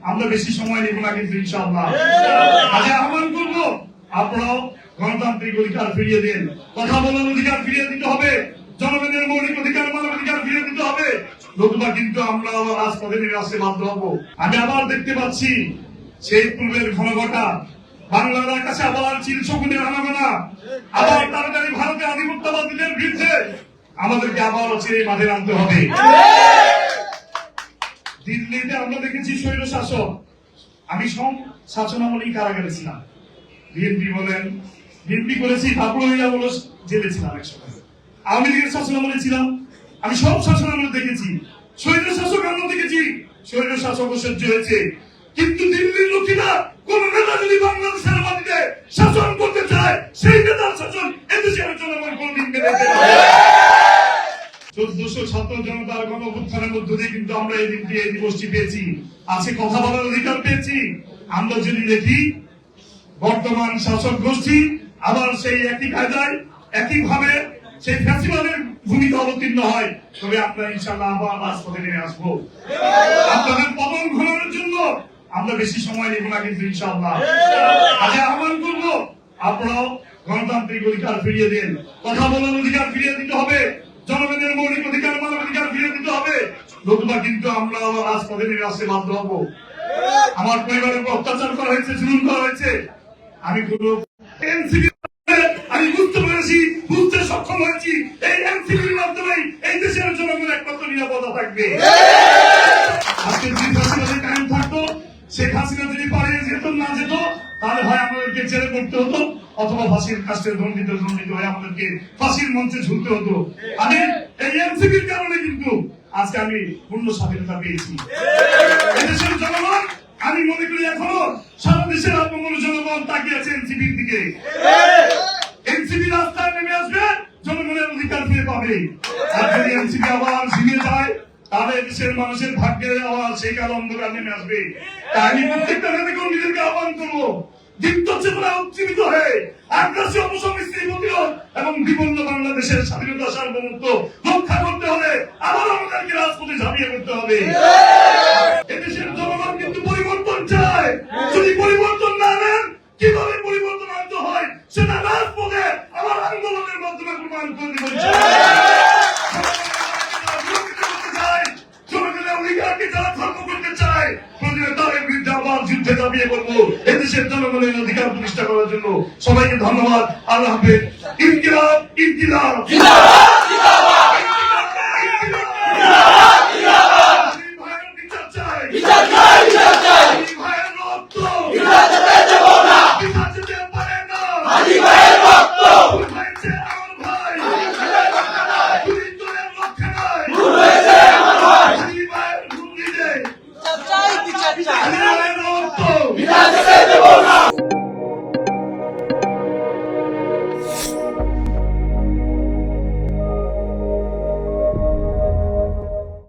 আমরা বেশি সময় নেব না কিন্তু ইনশাআল্লাহ। আজ আহ্বান করব, আপনারাও গণতান্ত্রিক অধিকার ফিরিয়ে দিন, কথা বলার অধিকার ফিরিয়ে দিতে হবে, জনগণের মৌলিক অধিকার মানব অধিকার ফিরিয়ে দিতে হবে, নতুবা কিন্তু আমরা আবার রাজপথে নেমে আসতে বাধ্য হবো। আমি আবার দেখতে পাচ্ছি সেই পূর্বের ঘনঘটা বাংলার কাছে আবার চিল শকুনের আনাগোনা, আবার তাড়াতাড়ি ভারতের আধিপত্যবাদীদের বিরুদ্ধে আমাদেরকে আবার অচিরে মাঠে নামতে হবে। দিল্লিতে আমরা দেখেছি স্বৈর শাসক, আমি সব শাসনামলেই কারাগারে ছিলাম, বিএনপি বলেন, বিএনপি করেছি, তারপরে জেলে ছিলাম একসময়, আওয়ামী লীগের শাসনামলে ছিলাম, আমি সব শাসনামলে দেখেছি স্বৈর শাসক, আমরা দেখেছি স্বৈর শাসক সহ্য হয়েছে। কিন্তু দিল্লির লোকেরা কোন নেতা যদি বাংলাদেশের মাটিতে শাসন করতে চায়, সেই নেতার শাসন এদেশের জনগণ কোনদিন মেনে নেবে না। 1400 ছাত্র জনতার গণঅভ্যুত্থানের মধ্য দিয়ে কিন্তু আমরা এই দিনটি, এই দিবসটি পেয়েছি, আজকে কথা বলার অধিকার পেয়েছি। আমরা যদি দেখি বর্তমান শাসক গোষ্ঠী আবার সেই একই কায়দায় একইভাবে সেই ফ্যাসিবাদের ভূমিকা অবতীর্ণ হয়, তবে আমরা ইনশাআল্লাহ আবার রাজপথে নেমে আসবো। আপনাদের পতন ঘটানোর জন্য আমরা বেশি সময় নেব না কিন্তু ইনশাআল্লাহ। আজ আহ্বান করব, আপনারাও গণতান্ত্রিক অধিকার ফিরিয়ে দিন, কথা বলার অধিকার ফিরিয়ে দিতে হবে, জনগণের মৌলিক অধিকার মানব অধিকার ফিরিয়ে দিতে হবে, নতুবা কিন্তু আমরা আবার রাজপথে নেমে আসতে বাধ্য হবো। আমার পরিবারের উপর অত্যাচার করা হয়েছে, জুলুম করা হয়েছে, আমি কোনো এনসিপি আমি বুঝতে পেরেছি, বুঝতে সক্ষম হয়েছি, এই এনসিপির মাধ্যমে এই দেশের জনগণ একমাত্র নিরাপত্তা থাকবে। আজকে যে ফ্যাসিবাদে কায়েম থাকতো, শেখ হাসিনা যদি পালিয়ে যেত না যেত, তাহলে হয় আমাদেরকে জেলে করতে হতো, অথবা ফাঁসির কাস্টে দণ্ডিত হয়ে আমাদেরকে ফাঁসির মঞ্চে ঝুলতে হতো। আমি এই এনসিপির কারণে কিন্তু আজকে আমি পূর্ণ স্বাধীনতা পেয়েছি। এদেশের জনগণ, আমি মনে করি এখনো সারা দেশের আত্মমূল জনগণ তাকিয়ে আছে এনসিপির দিকে। এনসিপি রাস্তায় নেমে আসবে, জনগণের অধিকার ফিরে পাবে। আর যদি এনসিপি আবার ঝিমিয়ে যায়, তাহলে দেশের মানুষের ভাগ্যে আবার সেই কাল অন্ধকার নেমে আসবে। তাই আমি প্রত্যেকটা নেতাকর্মীদেরকে আহ্বান করবো, দীপ্ত চেতনা উজ্জীবিত হয়ে আগ্রাসী অপসংস্কৃতি প্রতিরোধ এবং বিপন্ন বাংলাদেশের স্বাধীনতা সার্বভৌমত্ব রক্ষা করতে হলে আবার আমাদেরকে রাজপথে ঝাঁপিয়ে পড়তে হবে। এদেশের জনগণ কিন্তু পরিবর্তন চায়, যদি পরিবর্তন না নেন, কিভাবে পরিবর্তন আনতে হয় সেটা রাজপথে আমার আন্দোলনের মাধ্যমে প্রমাণ করে দিবেন। জনগণের অধিকারকে যারা খর্ব করতে চায়, তাদের বিরুদ্ধে আবার যুদ্ধে ঝাঁপিয়ে পড়বো এদেশের জনগণের অধিকার প্রতিষ্ঠা করার জন্য। সবাইকে ধন্যবাদ। আল্লাহ হাফেজ। ইনকিলাব, ইনকিলাব। ভাইয়ের রক্ত